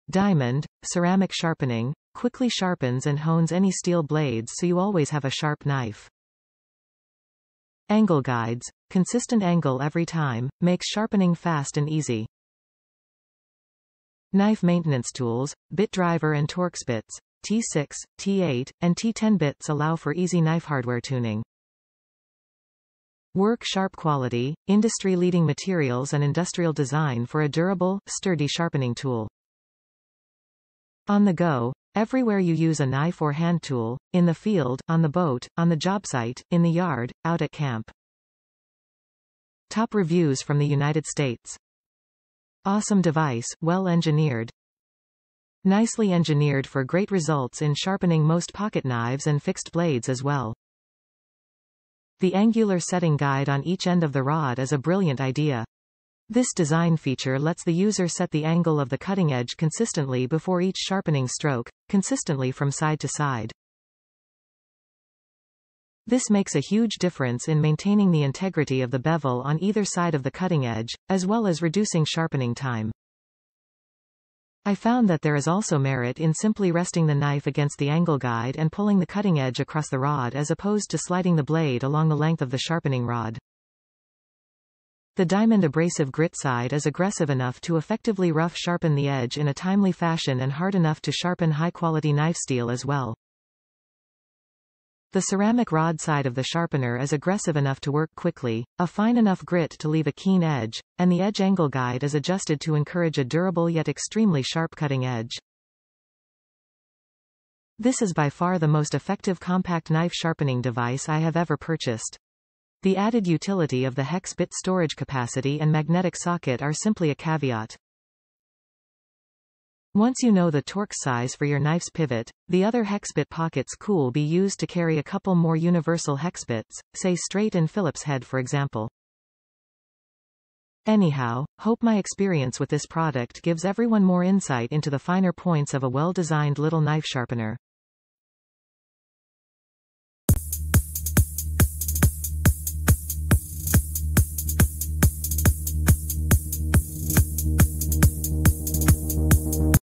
Diamond, ceramic sharpening, quickly sharpens and hones any steel blades so you always have a sharp knife. Angle guides, consistent angle every time, makes sharpening fast and easy. Knife maintenance tools, bit driver and Torx bits, T6, T8, and T10 bits allow for easy knife hardware tuning. Work sharp quality, industry-leading materials and industrial design for a durable, sturdy sharpening tool. On the go, everywhere you use a knife or hand tool, in the field, on the boat, on the job site, in the yard, out at camp. Top reviews from the United States. Awesome device, well engineered. Nicely engineered for great results in sharpening most pocket knives and fixed blades as well. The angular setting guide on each end of the rod is a brilliant idea. This design feature lets the user set the angle of the cutting edge consistently before each sharpening stroke, consistently from side to side. This makes a huge difference in maintaining the integrity of the bevel on either side of the cutting edge, as well as reducing sharpening time. I found that there is also merit in simply resting the knife against the angle guide and pulling the cutting edge across the rod as opposed to sliding the blade along the length of the sharpening rod. The diamond abrasive grit side is aggressive enough to effectively rough sharpen the edge in a timely fashion and hard enough to sharpen high-quality knife steel as well. The ceramic rod side of the sharpener is aggressive enough to work quickly, a fine enough grit to leave a keen edge, and the edge angle guide is adjusted to encourage a durable yet extremely sharp cutting edge. This is by far the most effective compact knife sharpening device I have ever purchased. The added utility of the hex bit storage capacity and magnetic socket are simply a caveat. Once you know the Torx size for your knife's pivot, the other hex bit pockets could be used to carry a couple more universal hex bits, say straight and Phillips head for example. Anyhow, hope my experience with this product gives everyone more insight into the finer points of a well-designed little knife sharpener.